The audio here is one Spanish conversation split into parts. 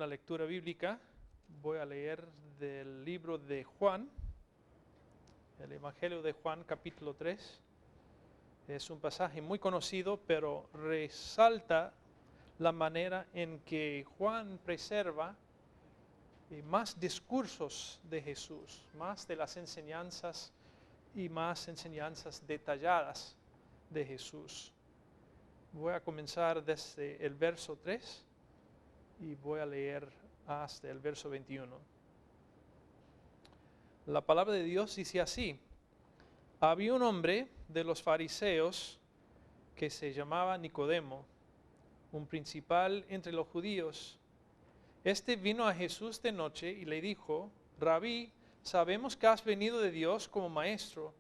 una lectura bíblica. Voy a leer del libro de Juan, el Evangelio de Juan, capítulo 3. Es un pasaje muy conocido, pero resalta la manera en que Juan preserva más discursos de Jesús, más de las enseñanzas y más enseñanzas detalladas de Jesús. Voy a comenzar desde el verso 3 y voy a leer hasta el verso 21. La palabra de Dios dice así: había un hombre de los fariseos que se llamaba Nicodemo, un principal entre los judíos. Este vino a Jesús de noche y le dijo: Rabí, sabemos que has venido de Dios como maestro,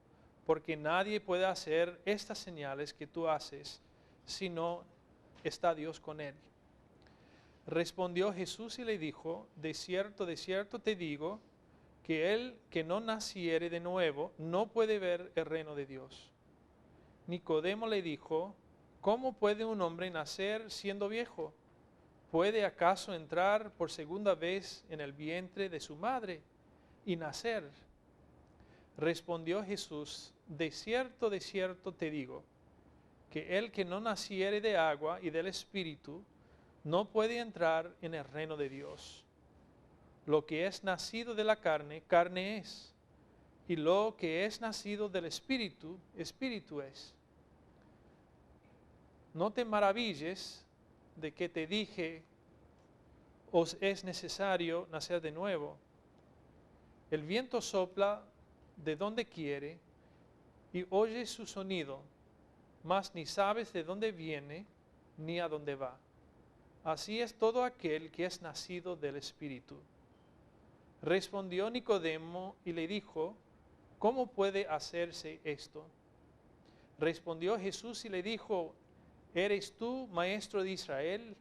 porque nadie puede hacer estas señales que tú haces si no está Dios con él. Respondió Jesús y le dijo: de cierto te digo, que el que no naciere de nuevo no puede ver el reino de Dios. Nicodemo le dijo: ¿cómo puede un hombre nacer siendo viejo? ¿Puede acaso entrar por segunda vez en el vientre de su madre y nacer? Respondió Jesús: de cierto te digo, que el que no naciere de agua y del Espíritu no puede entrar en el reino de Dios. Lo que es nacido de la carne, carne es, y lo que es nacido del Espíritu, Espíritu es. No te maravilles de que te dije: os es necesario nacer de nuevo. El viento sopla de donde quiere y oyes su sonido, mas ni sabes de dónde viene ni a dónde va. Así es todo aquel que es nacido del Espíritu. Respondió Nicodemo y le dijo: ¿cómo puede hacerse esto? Respondió Jesús y le dijo: ¿eres tú maestro de Israel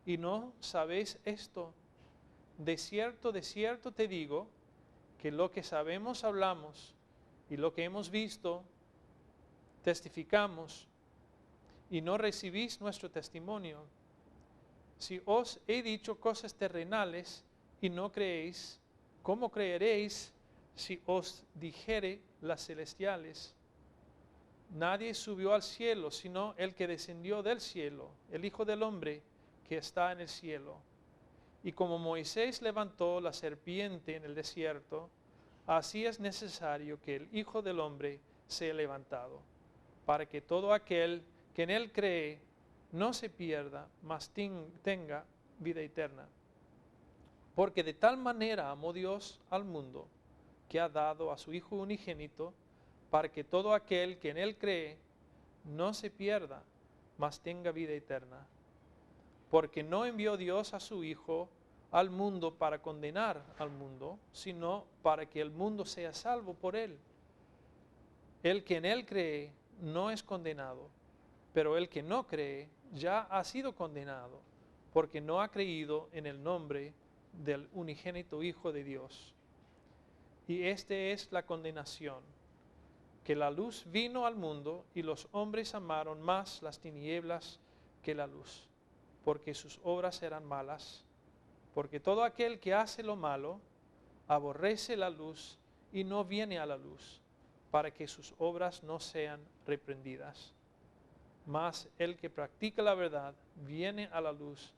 y no sabes esto? De cierto te digo, que lo que sabemos hablamos, y lo que hemos visto testificamos, y no recibís nuestro testimonio. Si os he dicho cosas terrenales y no creéis, ¿cómo creeréis si os dijere las celestiales? Nadie subió al cielo sino el que descendió del cielo, el Hijo del Hombre que está en el cielo. Y como Moisés levantó la serpiente en el desierto, así es necesario que el Hijo del Hombre sea levantado, para que todo aquel que en él cree no se pierda, mas tenga vida eterna. Porque de tal manera amó Dios al mundo, que ha dado a su Hijo unigénito, para que todo aquel que en él cree no se pierda, mas tenga vida eterna. Porque no envió Dios a su Hijo al mundo para condenar al mundo, sino para que el mundo sea salvo por él. El que en él cree no es condenado, pero el que no cree ya ha sido condenado, porque no ha creído en el nombre del unigénito Hijo de Dios. Y esta es la condenación, que la luz vino al mundo y los hombres amaron más las tinieblas que la luz, porque sus obras eran malas. Porque todo aquel que hace lo malo aborrece la luz y no viene a la luz, para que sus obras no sean reprendidas. Mas el que practica la verdad viene a la luz,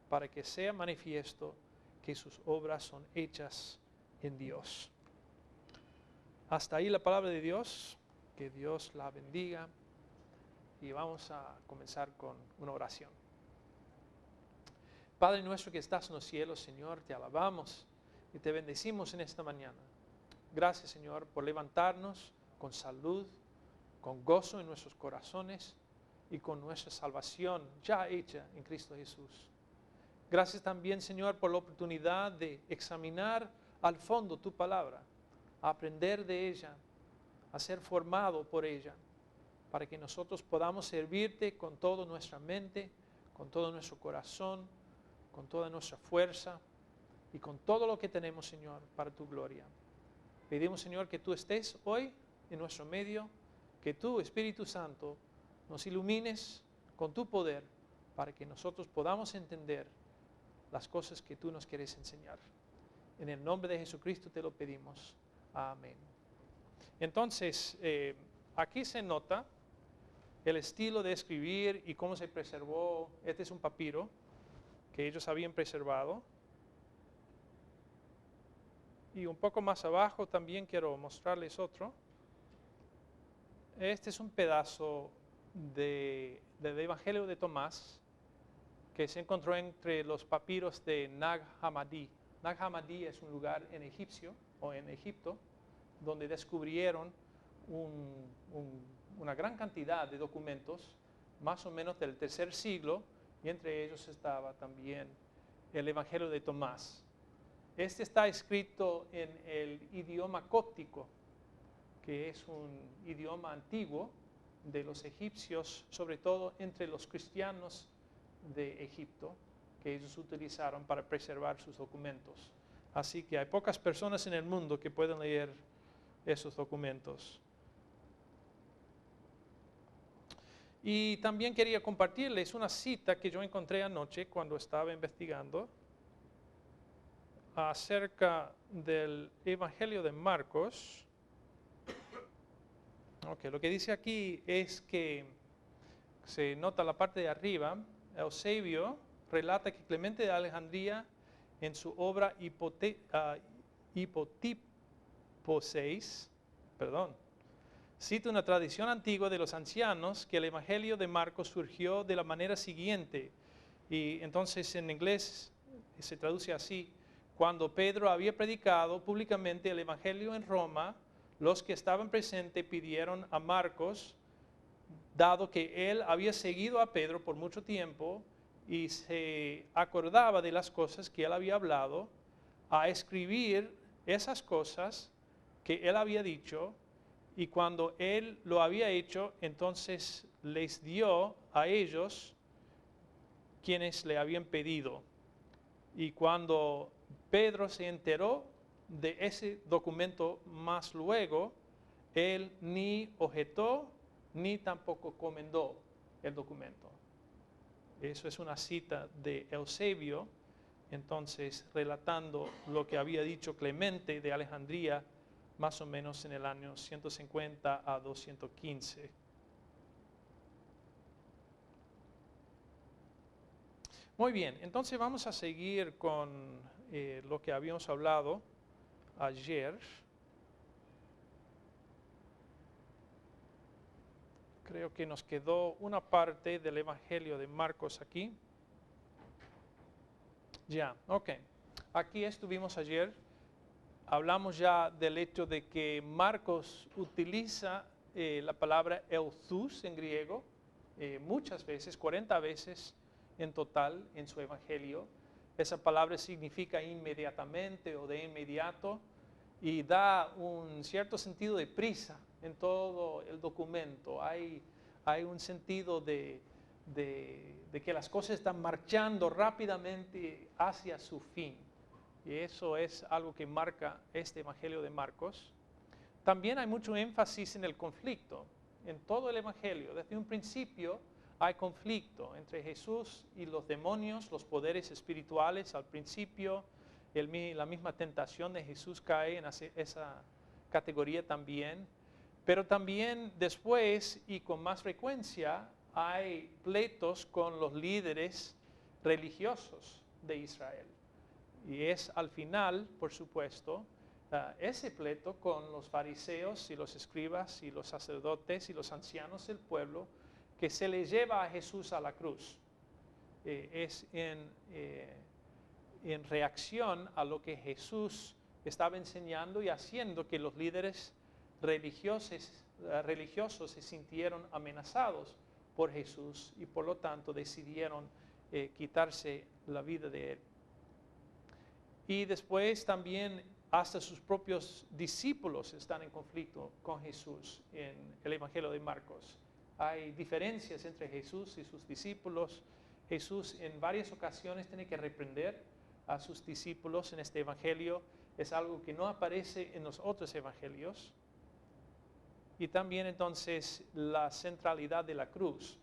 para que sea manifiesto que sus obras son hechas en Dios. Hasta ahí la palabra de Dios. Que Dios la bendiga. Y vamos a comenzar con una oración. Padre nuestro que estás en los cielos, Señor, te alabamos y te bendecimos en esta mañana. Gracias, Señor, por levantarnos con salud, con gozo en nuestros corazones y con nuestra salvación ya hecha en Cristo Jesús. Gracias también, Señor, por la oportunidad de examinar al fondo tu palabra, aprender de ella, a ser formado por ella, para que nosotros podamos servirte con toda nuestra mente, con todo nuestro corazón, con toda nuestra fuerza y con todo lo que tenemos, Señor, para tu gloria. Pedimos, Señor, que tú estés hoy en nuestro medio, que tú, Espíritu Santo, nos ilumines con tu poder para que nosotros podamos entender las cosas que tú nos quieres enseñar. En el nombre de Jesucristo te lo pedimos. Amén. Entonces, aquí se nota el estilo de escribir y cómo se preservó. Este es un papiro que ellos habían preservado. Y un poco más abajo también quiero mostrarles otro. Este es un pedazo del Evangelio de Tomás que se encontró entre los papiros de Nag Hammadi. Nag Hammadi es un lugar en Egipto, donde descubrieron una gran cantidad de documentos, más o menos del tercer siglo, y entre ellos estaba también el Evangelio de Tomás. Este está escrito en el idioma cóptico, que es un idioma antiguo de los egipcios, sobre todo entre los cristianos de Egipto, que ellos utilizaron para preservar sus documentos. Así que hay pocas personas en el mundo que pueden leer esos documentos. Y también quería compartirles una cita que yo encontré anoche cuando estaba investigando acerca del Evangelio de Marcos. Lo que dice aquí es que se nota la parte de arriba. Eusebio relata que Clemente de Alejandría en su obra Hipotiposeis, cita una tradición antigua de los ancianos que el Evangelio de Marcos surgió de la manera siguiente. Y entonces en inglés se traduce así: cuando Pedro había predicado públicamente el Evangelio en Roma, los que estaban presentes pidieron a Marcos, dado que él había seguido a Pedro por mucho tiempo y se acordaba de las cosas que él había hablado, a escribir esas cosas que él había dicho, y cuando él lo había hecho, entonces les dio a ellos quienes le habían pedido. Y cuando Pedro se enteró de ese documento más luego, él ni objetó ni tampoco comendó el documento. Eso es una cita de Eusebio, entonces relatando lo que había dicho Clemente de Alejandría más o menos en el año 150 a 215. Muy bien, entonces vamos a seguir con lo que habíamos hablado ayer. Creo que nos quedó una parte del Evangelio de Marcos aquí. Ya, ok. Aquí estuvimos ayer. Hablamos ya del hecho de que Marcos utiliza la palabra euthus en griego muchas veces, 40 veces en total en su Evangelio. Esa palabra significa inmediatamente o de inmediato y da un cierto sentido de prisa en todo el documento. Hay un sentido de que las cosas están marchando rápidamente hacia su fin. Y eso es algo que marca este Evangelio de Marcos. También hay mucho énfasis en el conflicto. En todo el Evangelio, desde un principio, hay conflicto entre Jesús y los demonios, los poderes espirituales. Al principio, la misma tentación de Jesús cae en esa categoría también. Pero también después y con más frecuencia hay pleitos con los líderes religiosos de Israel. Y es al final, por supuesto, ese pleito con los fariseos y los escribas y los sacerdotes y los ancianos del pueblo que se le lleva a Jesús a la cruz. Es en reacción a lo que Jesús estaba enseñando y haciendo que los líderes religiosos se sintieron amenazados por Jesús y por lo tanto decidieron quitarse la vida de él. Y después también hasta sus propios discípulos están en conflicto con Jesús en el Evangelio de Marcos. Hay diferencias entre Jesús y sus discípulos. Jesús en varias ocasiones tiene que reprender a sus discípulos en este Evangelio. Es algo que no aparece en los otros Evangelios. Y también entonces la centralidad de la cruz.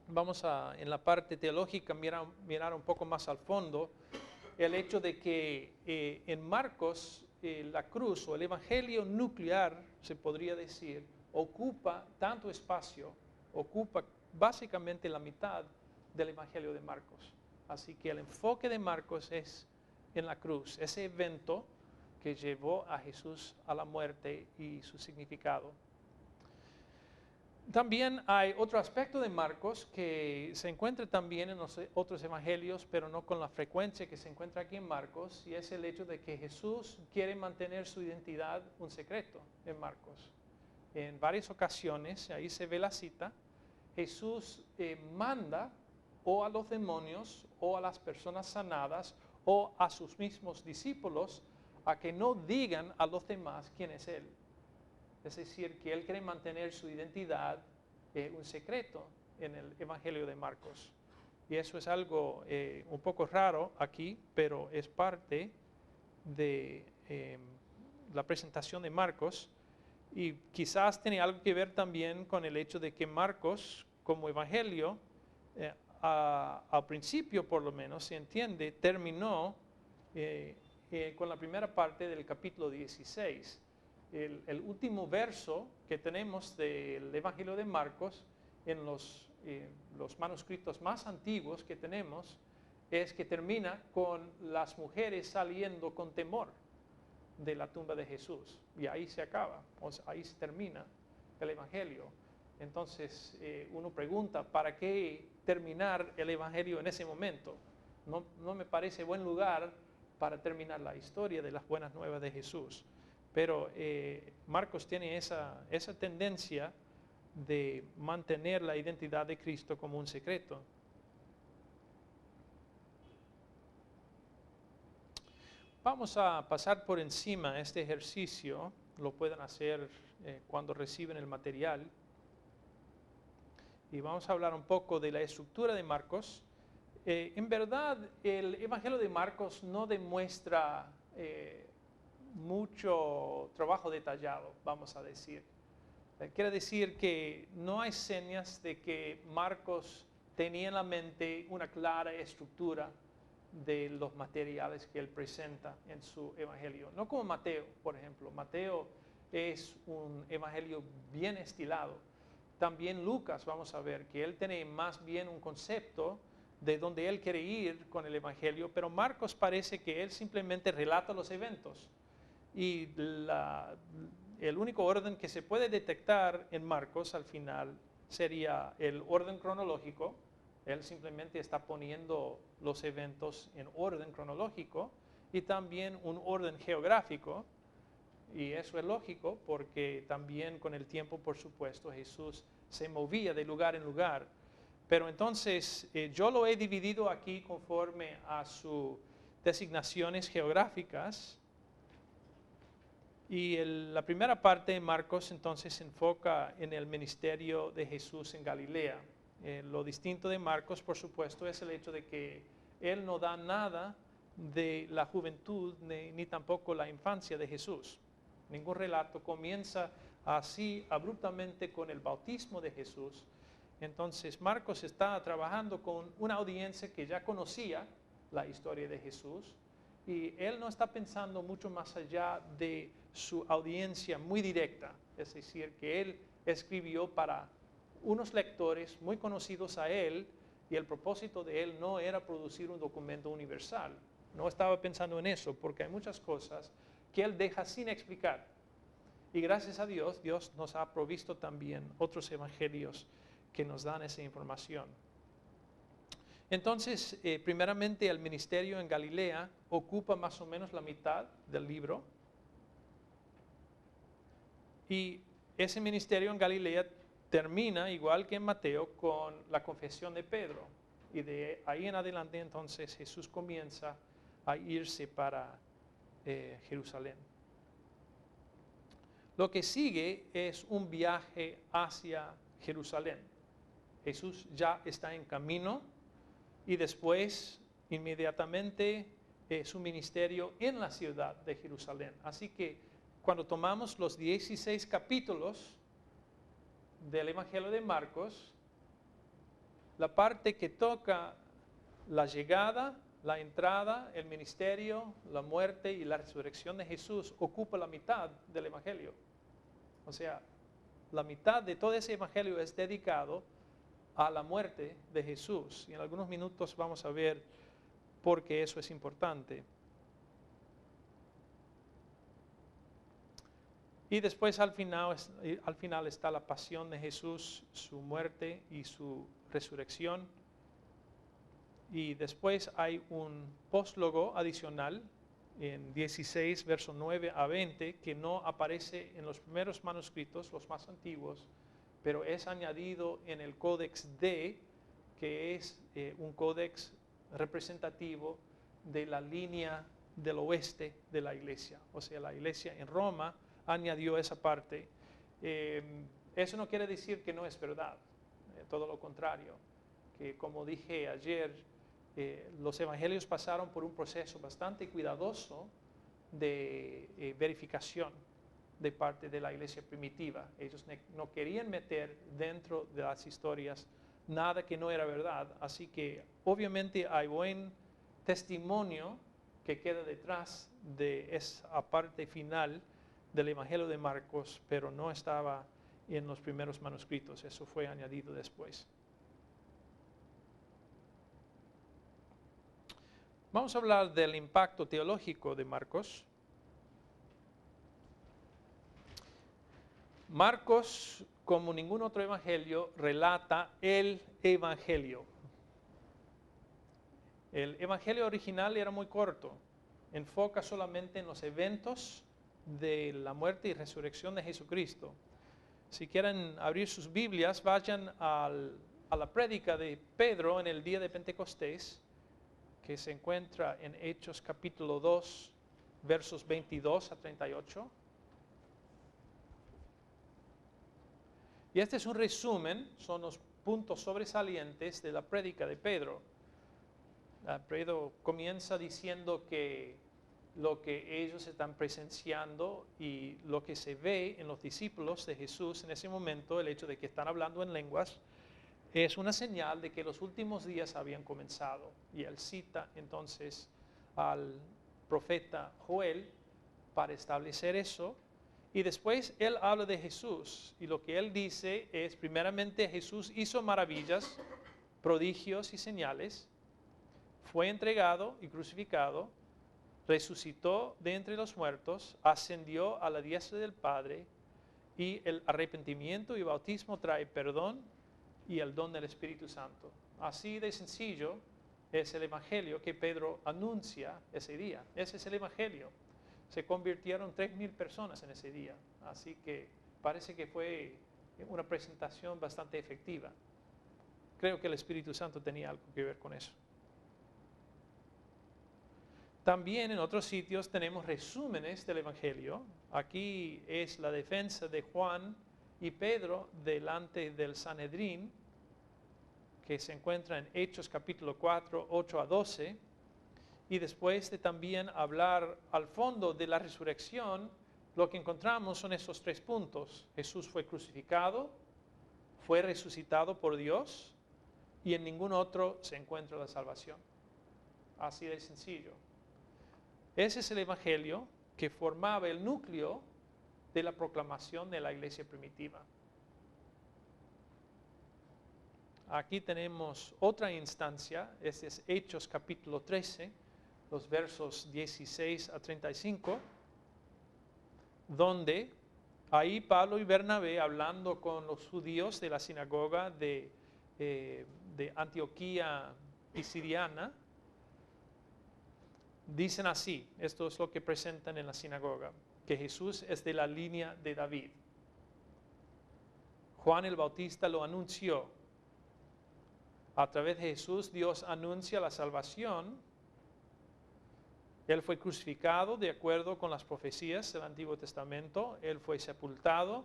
vamos a, en la parte teológica, mirar un poco más al fondo el hecho de que en Marcos la cruz o el evangelio nuclear, se podría decir, ocupa tanto espacio, ocupa básicamente la mitad del evangelio de Marcos. Así que el enfoque de Marcos es en la cruz, ese evento que llevó a Jesús a la muerte y su significado. También hay otro aspecto de Marcos que se encuentra también en los otros evangelios, pero no con la frecuencia que se encuentra aquí en Marcos, y es el hecho de que Jesús quiere mantener su identidad un secreto en Marcos. En varias ocasiones, ahí se ve la cita, Jesús manda o a los demonios o a las personas sanadas o a sus mismos discípulos a que no digan a los demás quién es Él. Es decir, que Él quiere mantener su identidad un secreto en el Evangelio de Marcos. Y eso es algo un poco raro aquí, pero es parte de la presentación de Marcos. Y quizás tiene algo que ver también con el hecho de que Marcos, como Evangelio, al principio por lo menos, se entiende, terminó con la primera parte del capítulo 16. El último verso que tenemos del Evangelio de Marcos en los manuscritos más antiguos que tenemos es que termina con las mujeres saliendo con temor de la tumba de Jesús, y ahí se acaba, o sea, ahí se termina el Evangelio. Entonces uno pregunta, ¿para qué terminar el Evangelio en ese momento? No me parece buen lugar para terminar la historia de las buenas nuevas de Jesús. Pero Marcos tiene esa tendencia de mantener la identidad de Cristo como un secreto. Vamos a pasar por encima este ejercicio, lo pueden hacer cuando reciben el material. Y vamos a hablar un poco de la estructura de Marcos. En verdad, el Evangelio de Marcos no demuestra mucho trabajo detallado, vamos a decir. Quiere decir que no hay señas de que Marcos tenía en la mente una clara estructura de los materiales que él presenta en su evangelio. No como Mateo, por ejemplo. Mateo es un evangelio bien estilado. También Lucas, vamos a ver, que él tiene más bien un concepto de donde él quiere ir con el evangelio, pero Marcos parece que él simplemente relata los eventos. Y el único orden que se puede detectar en Marcos al final sería el orden cronológico. Él simplemente está poniendo los eventos en orden cronológico, y también un orden geográfico. Y eso es lógico porque también con el tiempo, por supuesto, Jesús se movía de lugar en lugar. Pero entonces yo lo he dividido aquí conforme a sus designaciones geográficas. Y la primera parte de Marcos entonces se enfoca en el ministerio de Jesús en Galilea. Lo distinto de Marcos, por supuesto, es el hecho de que él no da nada de la juventud ni tampoco la infancia de Jesús. Ningún relato comienza así abruptamente con el bautismo de Jesús. Entonces Marcos está trabajando con una audiencia que ya conocía la historia de Jesús, y él no está pensando mucho más allá de su audiencia muy directa. Es decir, que él escribió para unos lectores muy conocidos a él, y el propósito de él no era producir un documento universal. No estaba pensando en eso, porque hay muchas cosas que él deja sin explicar. Y gracias a Dios, Dios nos ha provisto también otros evangelios que nos dan esa información. Entonces, primeramente el ministerio en Galilea ocupa más o menos la mitad del libro. Y ese ministerio en Galilea termina, igual que en Mateo, con la confesión de Pedro. Y de ahí en adelante entonces Jesús comienza a irse para Jerusalén. Lo que sigue es un viaje hacia Jerusalén. Jesús ya está en camino, y después inmediatamente su ministerio en la ciudad de Jerusalén. Así que cuando tomamos los 16 capítulos del Evangelio de Marcos, la parte que toca la llegada, la entrada, el ministerio, la muerte y la resurrección de Jesús ocupa la mitad del Evangelio. O sea, la mitad de todo ese Evangelio es dedicado a la muerte de Jesús. Y en algunos minutos vamos a ver por qué eso es importante. Y después al final está la pasión de Jesús, su muerte y su resurrección. Y después hay un póslogo adicional en 16, versos 9 a 20, que no aparece en los primeros manuscritos, los más antiguos, pero es añadido en el Códex D, que es un códex representativo de la línea del oeste de la iglesia. O sea, la iglesia en Roma añadió esa parte. Eso no quiere decir que no es verdad, todo lo contrario, que como dije ayer, los evangelios pasaron por un proceso bastante cuidadoso de verificación de parte de la iglesia primitiva. Ellos no querían meter dentro de las historias nada que no era verdad, así que obviamente hay buen testimonio que queda detrás de esa parte final del Evangelio de Marcos, pero no estaba en los primeros manuscritos, eso fue añadido después. Vamos a hablar del impacto teológico de Marcos. Marcos, como ningún otro evangelio, relata el evangelio. El evangelio original era muy corto, enfoca solamente en los eventos de la muerte y resurrección de Jesucristo. Si quieren abrir sus Biblias, vayan a la prédica de Pedro en el día de Pentecostés, que se encuentra en Hechos capítulo 2, versos 22 a 38. Y este es un resumen, son los puntos sobresalientes de la prédica de Pedro. Pedro comienza diciendo que lo que ellos están presenciando y lo que se ve en los discípulos de Jesús en ese momento, el hecho de que están hablando en lenguas, es una señal de que los últimos días habían comenzado. Y él cita entonces al profeta Joel para establecer eso. Y después él habla de Jesús. Y lo que él dice es, primeramente, Jesús hizo maravillas, prodigios y señales. Fue entregado y crucificado. Resucitó de entre los muertos. Ascendió a la diestra del Padre. Y el arrepentimiento y bautismo trae perdón y el don del Espíritu Santo. Así de sencillo es el evangelio que Pedro anuncia ese día. Ese es el evangelio. Se convirtieron 3,000 personas en ese día. Así que parece que fue una presentación bastante efectiva. Creo que el Espíritu Santo tenía algo que ver con eso. También en otros sitios tenemos resúmenes del evangelio. Aquí es la defensa de Juan y Pedro delante del Sanedrín, que se encuentra en Hechos capítulo 4, 8 a 12, y después de también hablar al fondo de la resurrección, lo que encontramos son esos 3 puntos. Jesús fue crucificado, fue resucitado por Dios, y en ningún otro se encuentra la salvación. Así de sencillo. Ese es el evangelio que formaba el núcleo de la proclamación de la iglesia primitiva. Aquí tenemos otra instancia, este es Hechos capítulo 13, los versos 16 a 35, donde ahí Pablo y Bernabé, hablando con los judíos de la sinagoga de Antioquía Pisidiana, dicen así, esto es lo que presentan en la sinagoga, que Jesús es de la línea de David. Juan el Bautista lo anunció. A través de Jesús Dios anuncia la salvación. Él fue crucificado de acuerdo con las profecías del Antiguo Testamento. Él fue sepultado.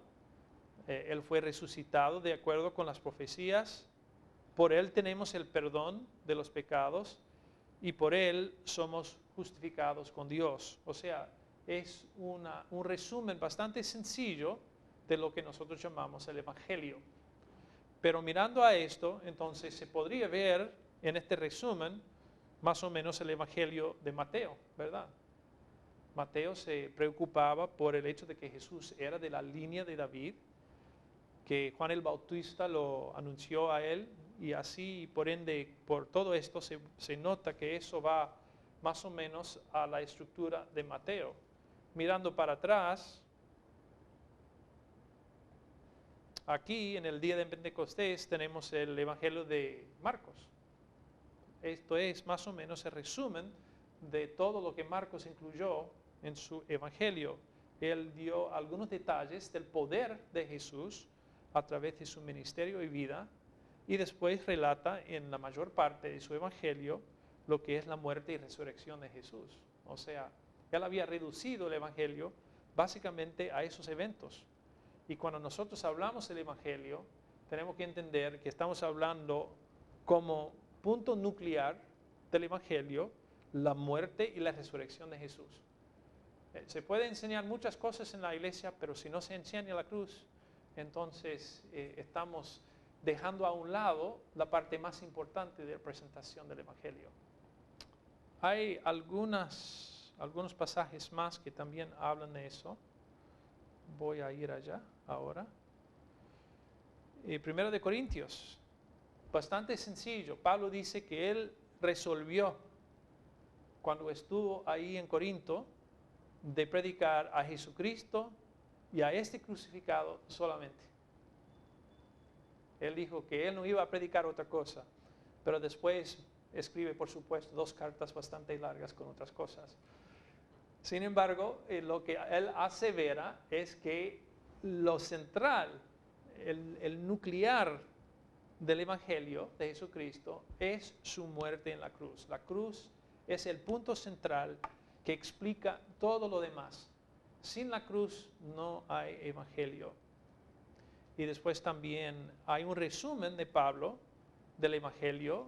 Él fue resucitado de acuerdo con las profecías. Por Él tenemos el perdón de los pecados y por Él somos justificados con Dios. O sea, es un resumen bastante sencillo de lo que nosotros llamamos el Evangelio. Pero mirando a esto, entonces se podría ver en este resumen más o menos el Evangelio de Mateo, ¿verdad? Mateo se preocupaba por el hecho de que Jesús era de la línea de David, que Juan el Bautista lo anunció a él, y así, por ende, por todo esto se nota que eso va más o menos a la estructura de Mateo. Mirando para atrás, aquí en el día de Pentecostés tenemos el Evangelio de Marcos. Esto es más o menos el resumen de todo lo que Marcos incluyó en su Evangelio. Él dio algunos detalles del poder de Jesús a través de su ministerio y vida, y después relata en la mayor parte de su Evangelio lo que es la muerte y resurrección de Jesús. O sea, él había reducido el Evangelio básicamente a esos eventos. Y cuando nosotros hablamos del Evangelio, tenemos que entender que estamos hablando como punto nuclear del Evangelio, la muerte y la resurrección de Jesús. Se puede enseñar muchas cosas en la iglesia, pero si no se enseña la cruz, entonces estamos dejando a un lado la parte más importante de la presentación del Evangelio. Hay algunos pasajes más que también hablan de eso. Voy a ir allá ahora. Primero de Corintios, bastante sencillo. Pablo dice que él resolvió, cuando estuvo ahí en Corinto, de predicar a Jesucristo y a este crucificado solamente. Él dijo que él no iba a predicar otra cosa, pero después escribe, por supuesto, 2 cartas bastante largas con otras cosas. Sin embargo, lo que él asevera es que lo central, el nuclear del Evangelio de Jesucristo es su muerte en la cruz. La cruz es el punto central que explica todo lo demás. Sin la cruz no hay Evangelio. Y después también hay un resumen de Pablo del Evangelio.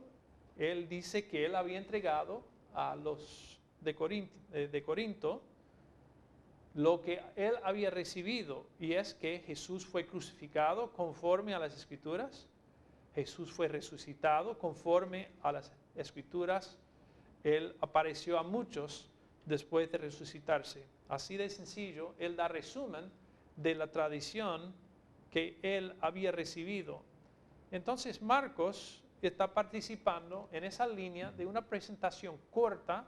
Él dice que él había entregado a los de Corinto lo que él había recibido, y es que Jesús fue crucificado conforme a las Escrituras, Jesús fue resucitado conforme a las Escrituras, él apareció a muchos después de resucitarse. Así de sencillo, él da resumen de la tradición que él había recibido. Entonces Marcos está participando en esa línea de una presentación corta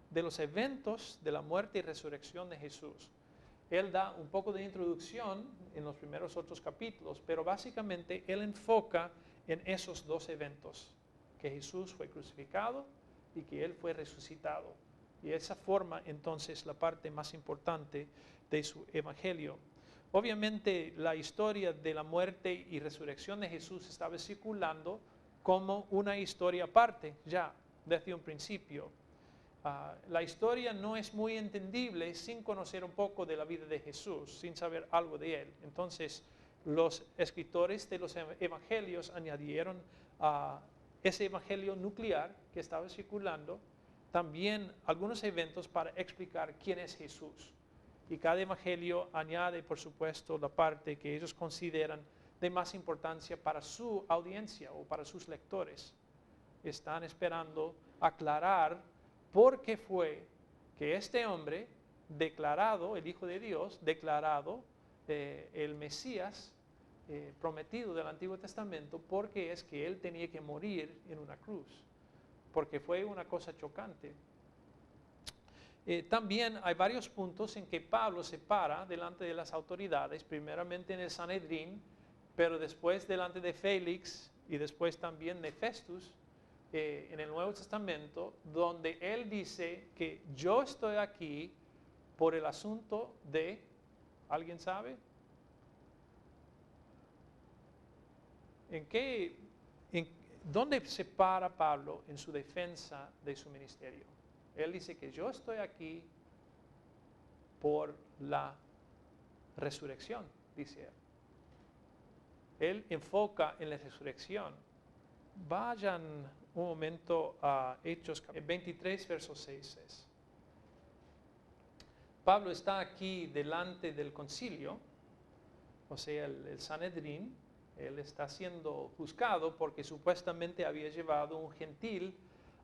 de los eventos de la muerte y resurrección de Jesús. Él da un poco de introducción en los primeros otros capítulos, pero básicamente él enfoca en esos 2 eventos, que Jesús fue crucificado y que él fue resucitado. Y de esa forma, entonces, la parte más importante de su evangelio. Obviamente, la historia de la muerte y resurrección de Jesús estaba circulando como una historia aparte, ya desde un principio. La historia no es muy entendible sin conocer un poco de la vida de Jesús, sin saber algo de él. Entonces, los escritores de los evangelios añadieron a ese evangelio nuclear que estaba circulando también algunos eventos para explicar quién es Jesús. Y cada evangelio añade, por supuesto, la parte que ellos consideran de más importancia para su audiencia o para sus lectores. Están esperando aclarar por qué fue que este hombre, declarado el Hijo de Dios, declarado el Mesías prometido del Antiguo Testamento, porque es que él tenía que morir en una cruz, porque fue una cosa chocante. También hay varios puntos en que Pablo se para delante de las autoridades, primeramente en el Sanedrín, pero después delante de Félix y después también de Festus, en el Nuevo Testamento, donde él dice que yo estoy aquí por el asunto de, ¿alguien sabe? ¿Dónde se para Pablo en su defensa de su ministerio? Él dice que yo estoy aquí por la resurrección, dice él. Él enfoca en la resurrección. Vayan un momento a Hechos 23, verso 6. Pablo está aquí delante del concilio, o sea, el Sanedrín, Él está siendo juzgado porque supuestamente había llevado un gentil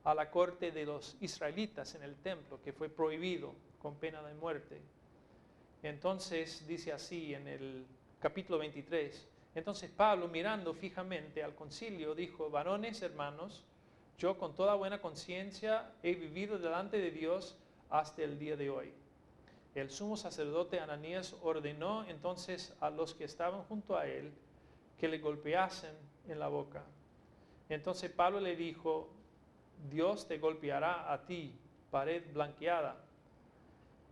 a la corte de los israelitas en el templo, que fue prohibido con pena de muerte. Entonces dice así en el capítulo 23, entonces Pablo, mirando fijamente al concilio, dijo: varones, hermanos, yo con toda buena conciencia he vivido delante de Dios hasta el día de hoy. El sumo sacerdote Ananías ordenó entonces a los que estaban junto a él que le golpeasen en la boca. Entonces Pablo le dijo: Dios te golpeará a ti, pared blanqueada.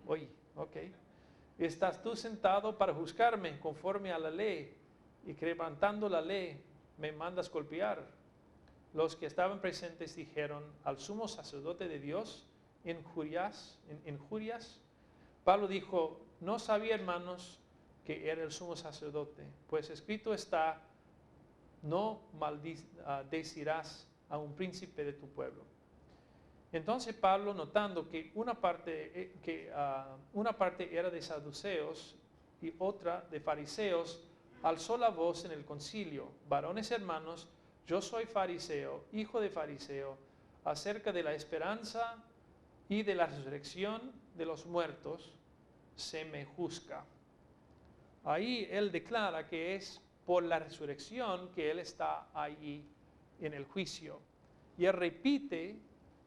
Oye, ok. ¿Estás tú sentado para juzgarme conforme a la ley y quebrantando la ley me mandas golpear? Los que estaban presentes dijeron: al sumo sacerdote de Dios injurias. Pablo dijo: no sabía, hermanos, que era el sumo sacerdote, pues escrito está: no maldecirás a un príncipe de tu pueblo. Entonces Pablo, notando que una parte era de saduceos y otra de fariseos, alzó la voz en el concilio: varones hermanos, yo soy fariseo, hijo de fariseo, acerca de la esperanza y de la resurrección de los muertos se me juzga. Ahí él declara que es por la resurrección que él está allí en el juicio. Y él repite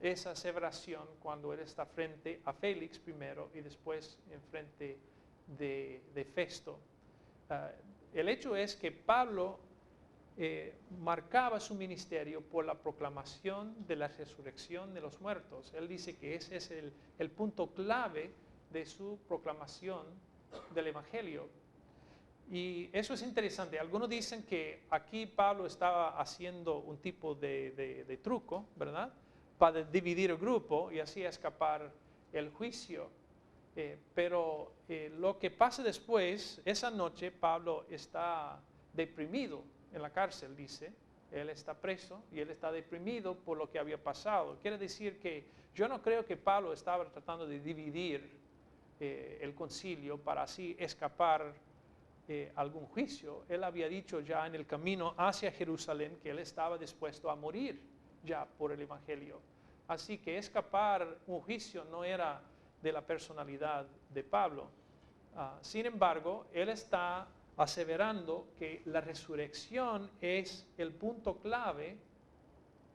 esa aseveración cuando él está frente a Félix primero y después en frente de Festo. El hecho es que Pablo marcaba su ministerio por la proclamación de la resurrección de los muertos. Él dice que ese es el punto clave de su proclamación del Evangelio. Y eso es interesante. Algunos dicen que aquí Pablo estaba haciendo un tipo de truco, ¿verdad?, para dividir el grupo y así escapar el juicio. Pero lo que pasa después, esa noche Pablo está deprimido en la cárcel, dice. Él está preso y él está deprimido por lo que había pasado. Quiere decir que yo no creo que Pablo estaba tratando de dividir el concilio para así escapar algún juicio. Él había dicho ya en el camino hacia Jerusalén que él estaba dispuesto a morir ya por el Evangelio. Así que escapar un juicio no era de la personalidad de Pablo. Sin embargo, él está aseverando que la resurrección es el punto clave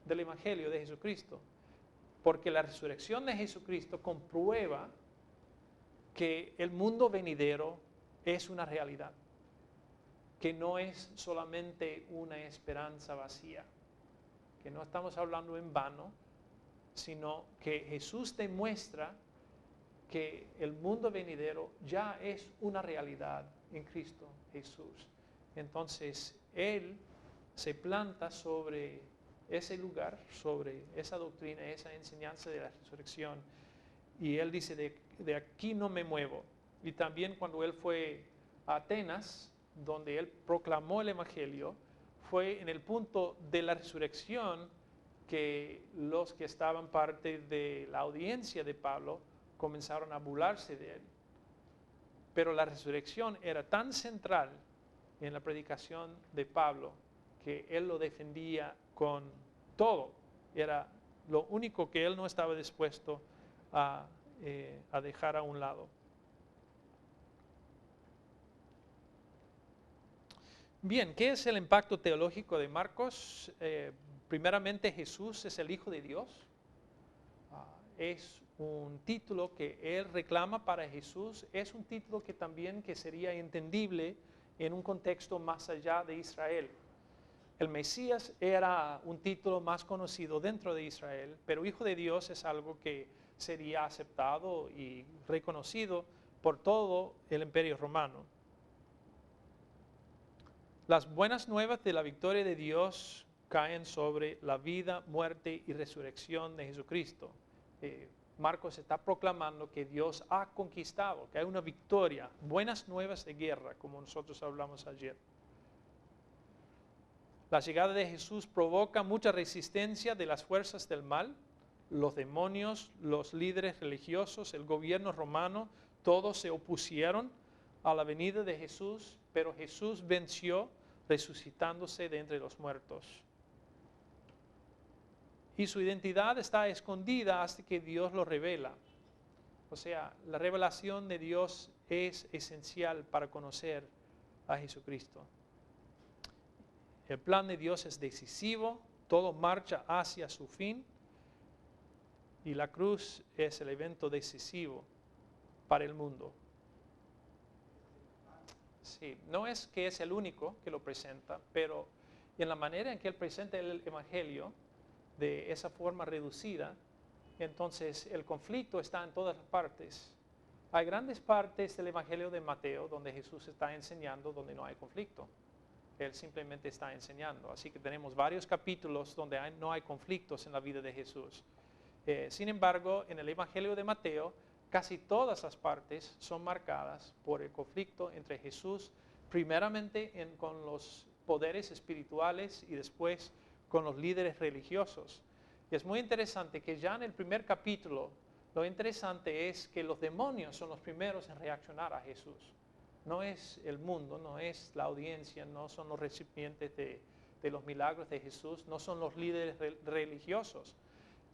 del Evangelio de Jesucristo, porque la resurrección de Jesucristo comprueba que el mundo venidero es una realidad, que no es solamente una esperanza vacía, que no estamos hablando en vano, sino que Jesús demuestra que el mundo venidero ya es una realidad en Cristo Jesús. Entonces, Él se planta sobre ese lugar, sobre esa doctrina, esa enseñanza de la resurrección, y Él dice: de aquí no me muevo. Y también cuando Él fue a Atenas, donde Él proclamó el Evangelio, fue en el punto de la resurrección que los que estaban parte de la audiencia de Pablo comenzaron a burlarse de él. Pero la resurrección era tan central en la predicación de Pablo que él lo defendía con todo. Era lo único que él no estaba dispuesto a dejar a un lado. Bien, ¿qué es el impacto teológico de Marcos? Primeramente, Jesús es el Hijo de Dios. Es un título que él reclama para Jesús. Es un título que también sería entendible en un contexto más allá de Israel. El Mesías era un título más conocido dentro de Israel, pero Hijo de Dios es algo que sería aceptado y reconocido por todo el Imperio Romano. Las buenas nuevas de la victoria de Dios caen sobre la vida, muerte y resurrección de Jesucristo. Marcos está proclamando que Dios ha conquistado, que hay una victoria, buenas nuevas de guerra, como nosotros hablamos ayer. La llegada de Jesús provoca mucha resistencia de las fuerzas del mal. Los demonios, los líderes religiosos, el gobierno romano, todos se opusieron a la venida de Jesús, pero Jesús venció resucitándose de entre los muertos. Y su identidad está escondida hasta que Dios lo revela. O sea, la revelación de Dios es esencial para conocer a Jesucristo. El plan de Dios es decisivo, todo marcha hacia su fin y la cruz es el evento decisivo para el mundo. Sí, no es que es el único que lo presenta, pero en la manera en que él presenta el Evangelio, de esa forma reducida, entonces el conflicto está en todas las partes. Hay grandes partes del Evangelio de Mateo donde Jesús está enseñando donde no hay conflicto. Él simplemente está enseñando. Así que tenemos varios capítulos donde no hay conflictos en la vida de Jesús. Sin embargo, en el Evangelio de Mateo, casi todas las partes son marcadas por el conflicto entre Jesús, primeramente con los poderes espirituales y después con los líderes religiosos. Y es muy interesante que ya en el primer capítulo, lo interesante es que los demonios son los primeros en reaccionar a Jesús. No es el mundo, no es la audiencia, no son los recipientes de los milagros de Jesús, no son los líderes religiosos.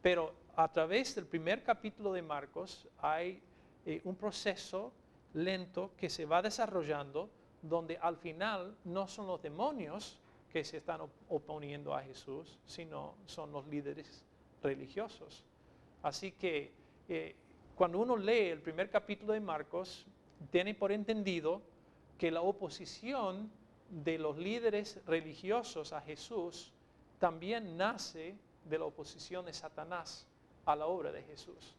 Pero a través del primer capítulo de Marcos hay un proceso lento que se va desarrollando donde al final no son los demonios que se están oponiendo a Jesús, sino son los líderes religiosos. Así que cuando uno lee el primer capítulo de Marcos, tiene por entendido que la oposición de los líderes religiosos a Jesús también nace de la oposición de Satanás a la obra de Jesús.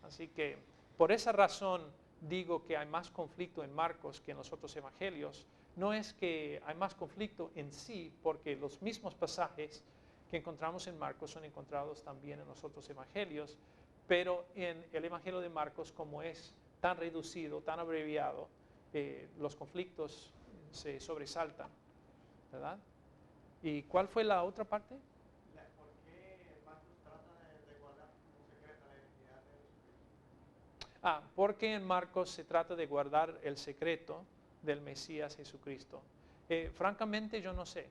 Así que por esa razón digo que hay más conflicto en Marcos que en los otros evangelios. No es que hay más conflicto en sí, porque los mismos pasajes que encontramos en Marcos son encontrados también en los otros evangelios, pero en el evangelio de Marcos, como es tan reducido, tan abreviado, los conflictos se sobresaltan, ¿verdad? ¿Y cuál fue la otra parte? ¿Por qué Marcos trata de guardar como secreta la identidad de Jesucristo? Porque en Marcos se trata de guardar el secreto del Mesías Jesucristo. Francamente yo no sé,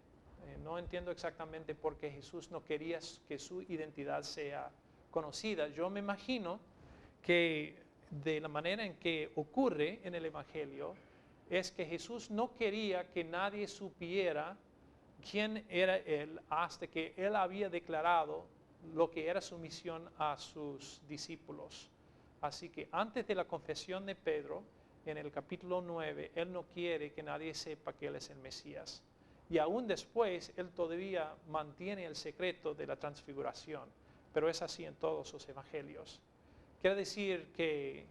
no entiendo exactamente por qué Jesús no quería que su identidad sea conocida. Yo me imagino que de la manera en que ocurre en el Evangelio es que Jesús no quería que nadie supiera quién era Él hasta que Él había declarado lo que era su misión a sus discípulos. Así que antes de la confesión de Pedro, en el capítulo 9, Él no quiere que nadie sepa que Él es el Mesías. Y aún después, Él todavía mantiene el secreto de la transfiguración, pero es así en todos sus evangelios. Quiere decir que,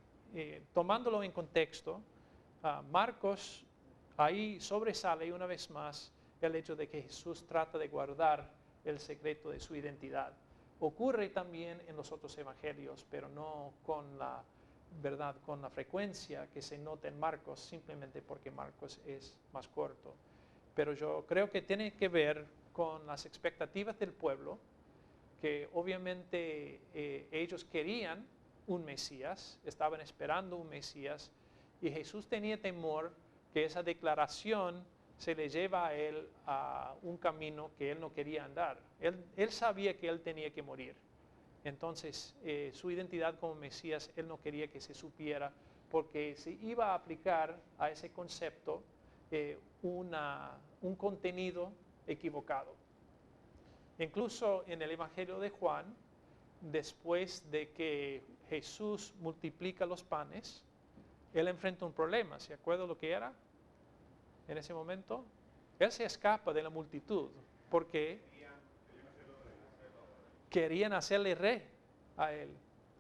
tomándolo en contexto, Marcos ahí sobresale una vez más el hecho de que Jesús trata de guardar el secreto de su identidad. Ocurre también en los otros evangelios, pero no con la verdad, con la frecuencia que se nota en Marcos, simplemente porque Marcos es más corto. Pero yo creo que tiene que ver con las expectativas del pueblo, que obviamente ellos querían un Mesías, estaban esperando un Mesías, y Jesús tenía temor que esa declaración se le lleva a él a un camino que él no quería andar. Él sabía que él tenía que morir. Entonces, su identidad como Mesías, él no quería que se supiera, porque se iba a aplicar a ese concepto un contenido equivocado. Incluso en el Evangelio de Juan, después de que Jesús multiplica los panes, él enfrenta un problema. ¿Se acuerda lo que era? En ese momento, él se escapa de la multitud porque querían hacerle rey a él.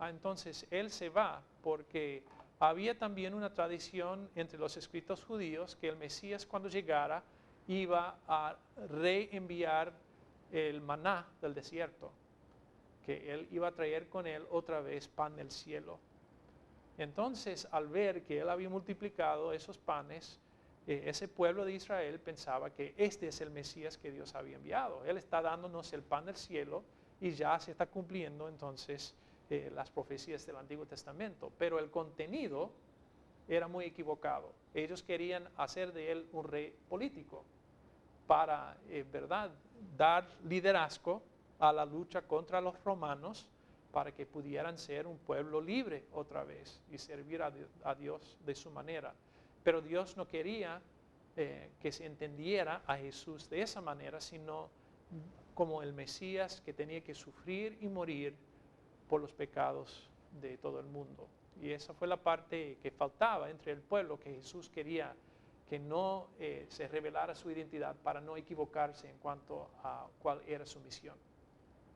Entonces él se va porque había también una tradición entre los escritos judíos que el Mesías, cuando llegara, iba a reenviar el maná del desierto, que él iba a traer con él otra vez pan del cielo. Entonces, al ver que él había multiplicado esos panes, ese pueblo de Israel pensaba que este es el Mesías que Dios había enviado. Él está dándonos el pan del cielo y ya se está cumpliendo entonces las profecías del Antiguo Testamento. Pero el contenido era muy equivocado. Ellos querían hacer de él un rey político. para, ¿verdad?, dar liderazgo a la lucha contra los romanos para que pudieran ser un pueblo libre otra vez y servir a Dios de su manera. Pero Dios no quería que se entendiera a Jesús de esa manera, sino como el Mesías que tenía que sufrir y morir por los pecados de todo el mundo. Y esa fue la parte que faltaba entre el pueblo, que Jesús quería que no se revelara su identidad para no equivocarse en cuanto a cuál era su misión.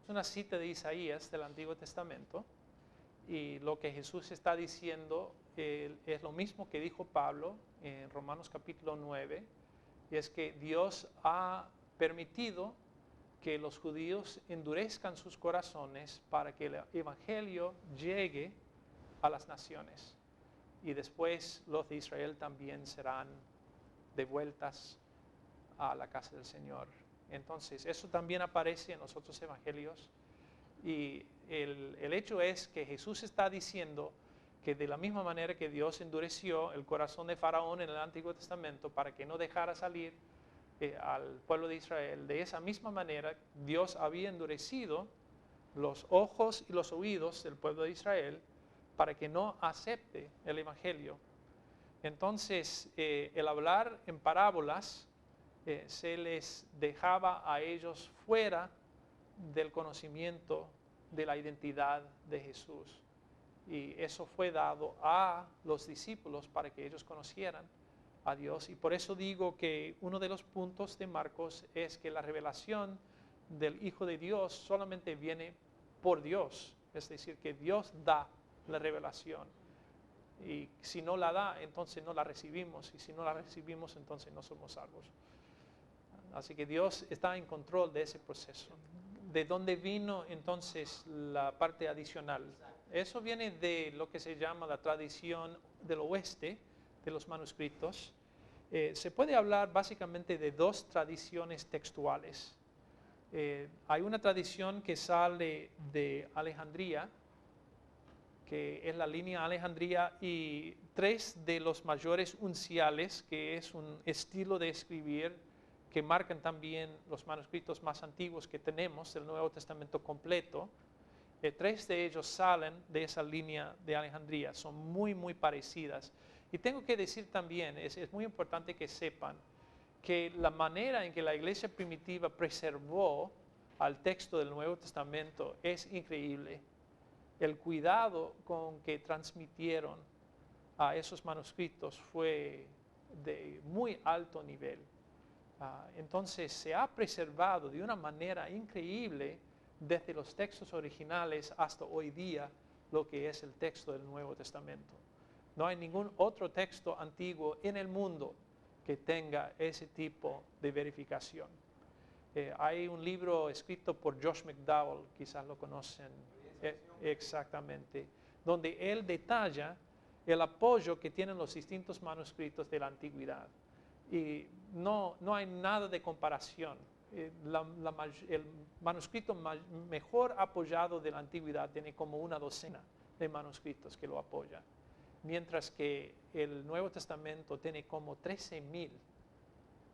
Es una cita de Isaías del Antiguo Testamento, y lo que Jesús está diciendo es lo mismo que dijo Pablo en Romanos capítulo 9, y es que Dios ha permitido que los judíos endurezcan sus corazones para que el evangelio llegue a las naciones, y después los de Israel también serán devueltas a la casa del Señor. Entonces, eso también aparece en los otros evangelios, y el hecho es que Jesús está diciendo que de la misma manera que Dios endureció el corazón de Faraón en el Antiguo Testamento para que no dejara salir al pueblo de Israel, de esa misma manera Dios había endurecido los ojos y los oídos del pueblo de Israel para que no acepte el evangelio. Entonces, el hablar en parábolas se les dejaba a ellos fuera del conocimiento de la identidad de Jesús. Y eso fue dado a los discípulos para que ellos conocieran a Dios. Y por eso digo que uno de los puntos de Marcos es que la revelación del Hijo de Dios solamente viene por Dios. Es decir, que Dios da la revelación. Y si no la da, entonces no la recibimos. Y si no la recibimos, entonces no somos salvos. Así que Dios está en control de ese proceso. ¿De dónde vino entonces la parte adicional? Eso viene de lo que se llama la tradición del oeste, de los manuscritos. Se puede hablar básicamente de dos tradiciones textuales. Hay una tradición que sale de Alejandría, que es la línea Alejandría, y tres de los mayores unciales, que es un estilo de escribir que marcan también los manuscritos más antiguos que tenemos del Nuevo Testamento completo. Tres de ellos salen de esa línea de Alejandría, son muy, muy parecidas. Y tengo que decir también, es muy importante que sepan que la manera en que la iglesia primitiva preservó al texto del Nuevo Testamento es increíble. El cuidado con que transmitieron a esos manuscritos fue de muy alto nivel. Entonces se ha preservado de una manera increíble desde los textos originales hasta hoy día lo que es el texto del Nuevo Testamento. No hay ningún otro texto antiguo en el mundo que tenga ese tipo de verificación. Hay un libro escrito por Josh McDowell, quizás lo conocen, exactamente, donde él detalla el apoyo que tienen los distintos manuscritos de la antigüedad. Y no hay nada de comparación. El manuscrito mejor apoyado de la antigüedad tiene como una docena de manuscritos que lo apoyan, mientras que el Nuevo Testamento tiene como 13,000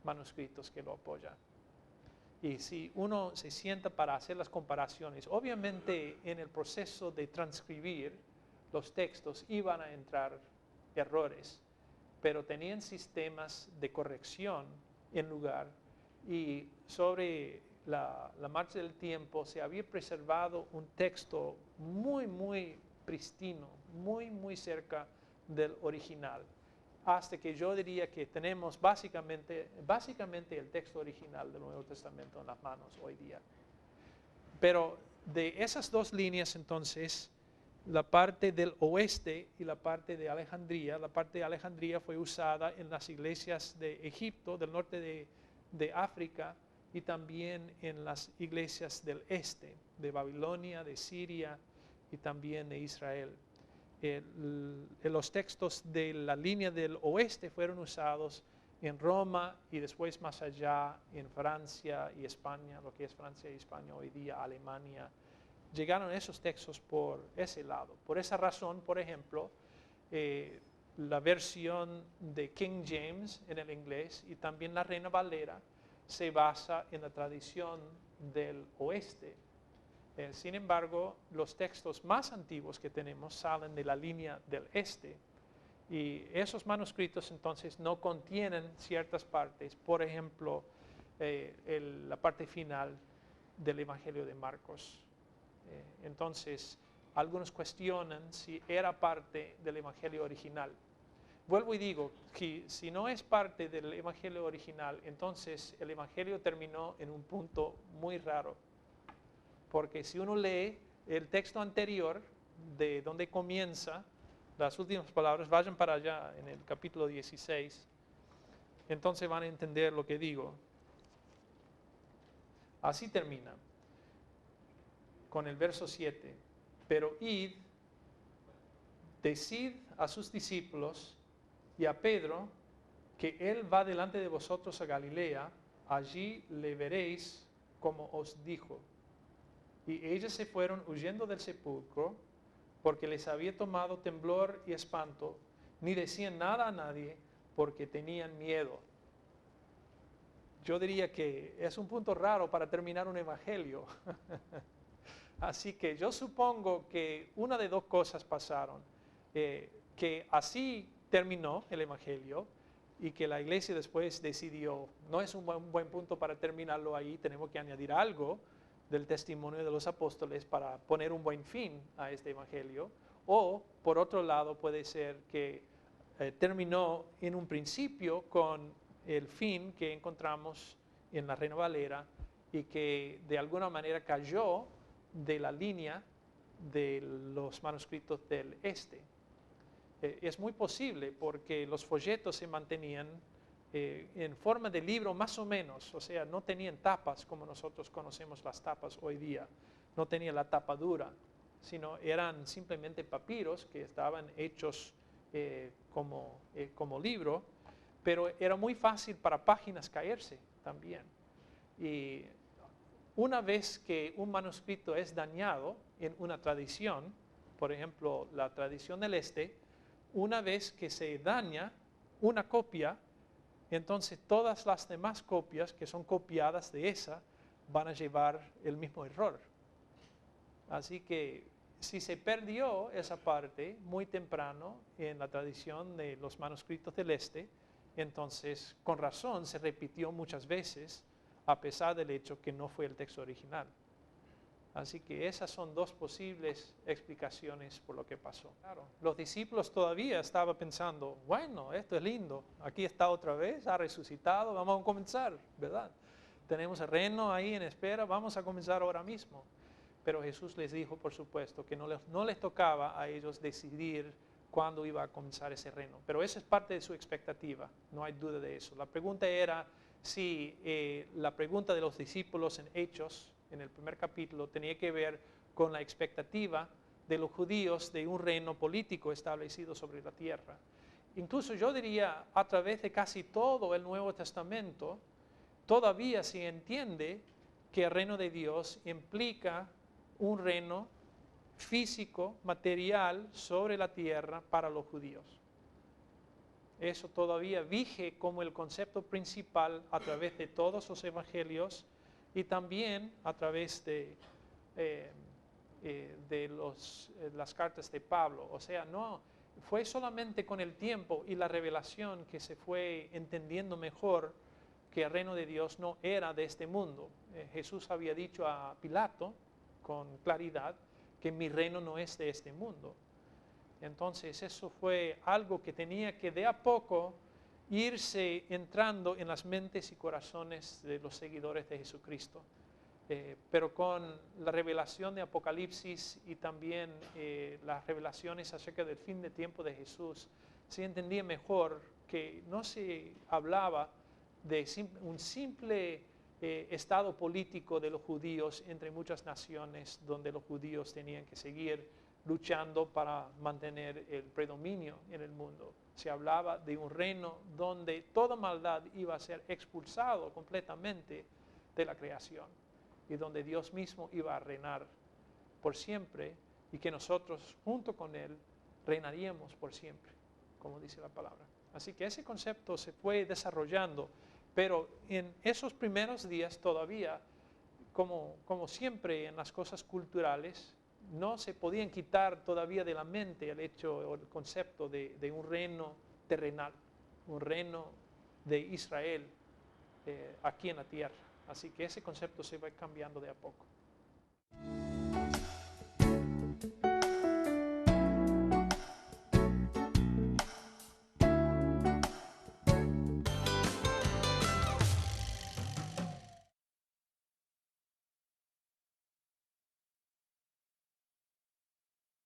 manuscritos que lo apoyan. Y si uno se sienta para hacer las comparaciones, obviamente en el proceso de transcribir los textos iban a entrar errores, pero tenían sistemas de corrección en lugar, y sobre la marcha del tiempo se había preservado un texto muy, muy pristino, muy, muy cerca del original, hasta que yo diría que tenemos básicamente el texto original del Nuevo Testamento en las manos hoy día. Pero de esas dos líneas entonces, la parte del oeste y la parte de Alejandría. La parte de Alejandría fue usada en las iglesias de Egipto, del norte de África, y también en las iglesias del este, de Babilonia, de Siria y también de Israel. Los textos de la línea del oeste fueron usados en Roma y después más allá en Francia y España, lo que es Francia y España hoy día, Alemania. Llegaron esos textos por ese lado. Por esa razón, por ejemplo, la versión de King James en el inglés y también la Reina Valera se basa en la tradición del oeste. Sin embargo, los textos más antiguos que tenemos salen de la línea del este. Y esos manuscritos entonces no contienen ciertas partes, por ejemplo, la parte final del Evangelio de Marcos. Entonces, algunos cuestionan si era parte del Evangelio original. Vuelvo y digo que si no es parte del Evangelio original, entonces el Evangelio terminó en un punto muy raro. Porque si uno lee el texto anterior, de donde comienza, las últimas palabras, vayan para allá en el capítulo 16, entonces van a entender lo que digo. Así termina, con el verso 7. Pero id, decid a sus discípulos y a Pedro que él va delante de vosotros a Galilea, allí le veréis como os dijo. Y ellos se fueron huyendo del sepulcro, porque les había tomado temblor y espanto, ni decían nada a nadie, porque tenían miedo. Yo diría que es un punto raro para terminar un evangelio. Así que yo supongo que una de dos cosas pasaron, que así terminó el evangelio y que la iglesia después decidió, no es un buen punto para terminarlo ahí, tenemos que añadir algo del testimonio de los apóstoles para poner un buen fin a este evangelio. O, por otro lado, puede ser que terminó en un principio con el fin que encontramos en la Reina Valera y que de alguna manera cayó de la línea de los manuscritos del este. Es muy posible porque los folletos se mantenían en forma de libro más o menos, o sea, no tenían tapas como nosotros conocemos las tapas hoy día, no tenía la tapa dura, sino eran simplemente papiros que estaban hechos como libro, pero era muy fácil para páginas caerse también. Y una vez que un manuscrito es dañado en una tradición, por ejemplo, la tradición del este, una vez que se daña una copia, entonces todas las demás copias que son copiadas de esa van a llevar el mismo error. Así que si se perdió esa parte muy temprano en la tradición de los manuscritos del este, entonces con razón se repitió muchas veces a pesar del hecho que no fue el texto original. Así que esas son dos posibles explicaciones por lo que pasó. Claro, los discípulos todavía estaban pensando, bueno, esto es lindo, aquí está otra vez, ha resucitado, vamos a comenzar, ¿verdad? Tenemos el reino ahí en espera, vamos a comenzar ahora mismo. Pero Jesús les dijo, por supuesto, que no les tocaba a ellos decidir cuándo iba a comenzar ese reino. Pero esa es parte de su expectativa, no hay duda de eso. La pregunta era si la pregunta de los discípulos en Hechos, en el primer capítulo, tenía que ver con la expectativa de los judíos de un reino político establecido sobre la tierra. Incluso yo diría, a través de casi todo el Nuevo Testamento, todavía se entiende que el reino de Dios implica un reino físico, material, sobre la tierra para los judíos. Eso todavía vige como el concepto principal a través de todos los evangelios y también a través de las cartas de Pablo. O sea, no fue solamente con el tiempo y la revelación que se fue entendiendo mejor que el reino de Dios no era de este mundo. Jesús había dicho a Pilato con claridad que mi reino no es de este mundo. Entonces eso fue algo que tenía que de a poco irse entrando en las mentes y corazones de los seguidores de Jesucristo. Pero con la revelación de Apocalipsis y también las revelaciones acerca del fin de tiempo de Jesús, se entendía mejor que no se hablaba de un simple estado político de los judíos entre muchas naciones donde los judíos tenían que seguir luchando para mantener el predominio en el mundo. Se hablaba de un reino donde toda maldad iba a ser expulsado completamente de la creación y donde Dios mismo iba a reinar por siempre y que nosotros junto con Él reinaríamos por siempre, como dice la palabra. Así que ese concepto se fue desarrollando Pero en esos primeros días todavía, como siempre en las cosas culturales, no se podían quitar todavía de la mente el hecho o el concepto de un reino terrenal, un reino de Israel aquí en la tierra. Así que ese concepto se va cambiando de a poco.